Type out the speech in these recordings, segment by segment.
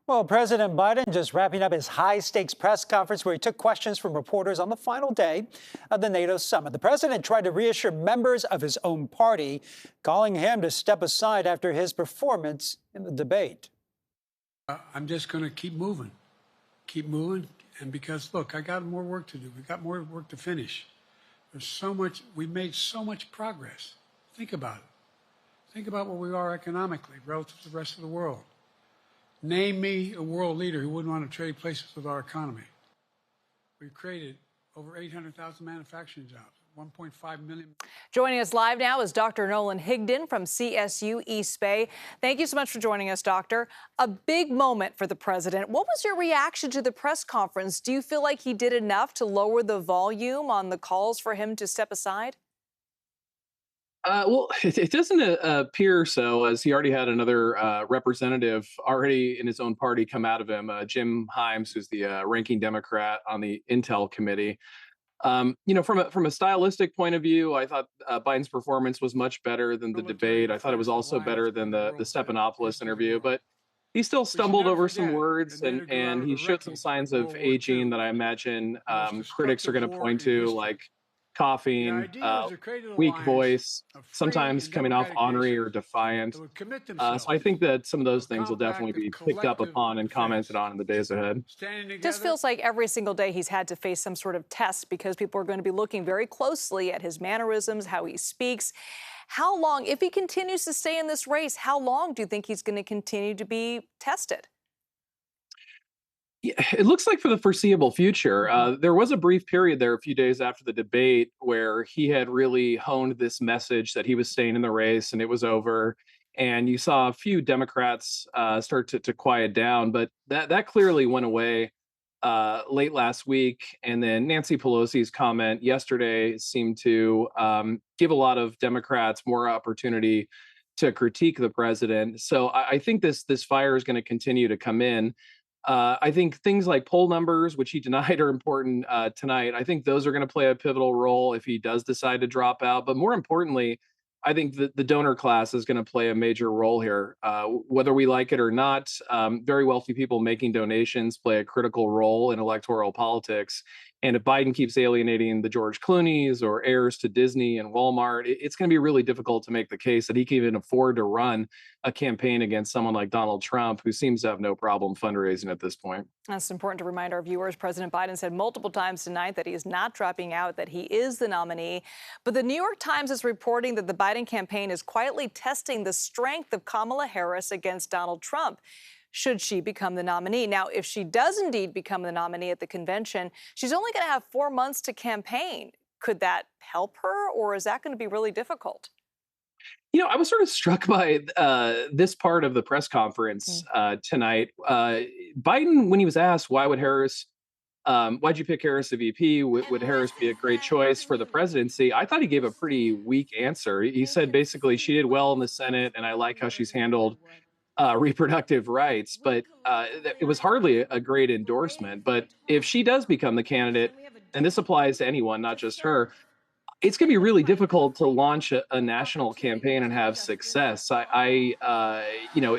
Well, President Biden just wrapping up his high stakes press conference where he took questions from reporters on the final day of the NATO summit. The president tried to reassure members of his own party, calling him to step aside after his performance in the debate. I'm just going to keep moving. And because, look, I got more work to do. We got more work to finish. There's so much, we made so much progress. Think about it. Think about where we are economically relative to the rest of the world. Name me a world leader who wouldn't want to trade places with our economy. We've created over 800,000 manufacturing jobs, 1.5 million. Joining us live now is Dr. Nolan Higdon from CSU East Bay. Thank you so much for joining us, Doctor. A big moment for the president. What was your reaction to the press conference? Do you feel like he did enough to lower the volume on the calls for him to step aside? Well, it doesn't appear so, as he already had another representative already in his own party come out of him, Jim Himes, who's the ranking Democrat on the Intel committee. From a stylistic point of view, I thought Biden's performance was much better than the debate. I thought it was also better than the Stephanopoulos interview, but he still stumbled over some words, and he showed some signs of aging that I imagine critics are going to point to, like coughing, weak voice, sometimes coming off ornery or defiant. So I think that some of those things will definitely be picked up upon and commented on in the days ahead. Just feels like every single day he's had to face some sort of test because people are going to be looking very closely at his mannerisms, how he speaks. How long, if he continues to stay in this race, how long do you think he's going to continue to be tested? It looks like for the foreseeable future. There was a brief period there a few days after the debate where he had really honed this message that he was staying in the race and it was over. And you saw a few Democrats start to quiet down, but that clearly went away late last week. And then Nancy Pelosi's comment yesterday seemed to give a lot of Democrats more opportunity to critique the president. So I think this fire is going to continue to come in. I think things like poll numbers, which he denied are important tonight, I think those are going to play a pivotal role if he does decide to drop out. But more importantly, I think the donor class is going to play a major role here. Whether we like it or not, very wealthy people making donations play a critical role in electoral politics. And if Biden keeps alienating the George Clooney's or heirs to Disney and Walmart, it's going to be really difficult to make the case that he can even afford to run a campaign against someone like Donald Trump, who seems to have no problem fundraising at this point. That's important to remind our viewers. President Biden said multiple times tonight that he is not dropping out, that he is the nominee. But the New York Times is reporting that the Biden campaign is quietly testing the strength of Kamala Harris against Donald Trump, should she become the nominee. Now, if she does indeed become the nominee at the convention, she's only going to have 4 months to campaign. Could that help her, or is that going to be really difficult? I was sort of struck by this part of the press conference tonight. Biden, when he was asked why'd you pick Harris to VP? Would Harris be a great choice for the presidency? I thought he gave a pretty weak answer. He said basically she did well in the Senate, and I like how she's handled reproductive rights, but it was hardly a great endorsement. But if she does become the candidate, and this applies to anyone, not just her, it's going to be really difficult to launch a national campaign and have success. It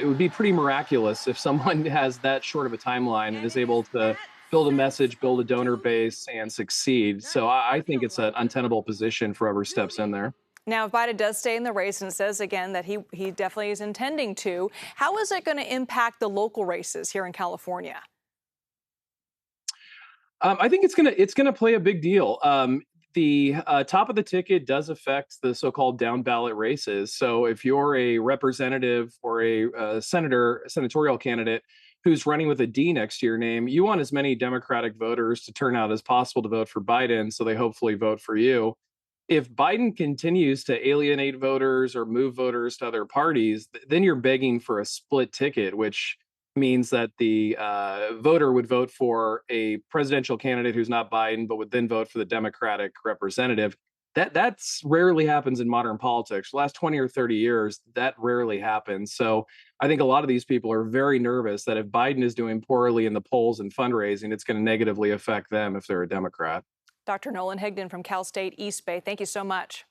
would be pretty miraculous if someone has that short of a timeline and is able to build a message, build a donor base, and succeed. So I think it's an untenable position for whoever steps in there. Now, if Biden does stay in the race, and it says again that he definitely is intending to, how is it going to impact the local races here in California? I think it's gonna play a big deal. The top of the ticket does affect the so-called down ballot races. So if you're a representative or a senatorial candidate who's running with a D next to your name, you want as many Democratic voters to turn out as possible to vote for Biden, so they hopefully vote for you. If Biden continues to alienate voters or move voters to other parties, then you're begging for a split ticket, which means that the voter would vote for a presidential candidate who's not Biden, but would then vote for the Democratic representative. That's rarely happens in modern politics. The last 20 or 30 years, that rarely happens. So I think a lot of these people are very nervous that if Biden is doing poorly in the polls and fundraising, it's going to negatively affect them if they're a Democrat. Dr. Nolan Higdon from Cal State East Bay, thank you so much.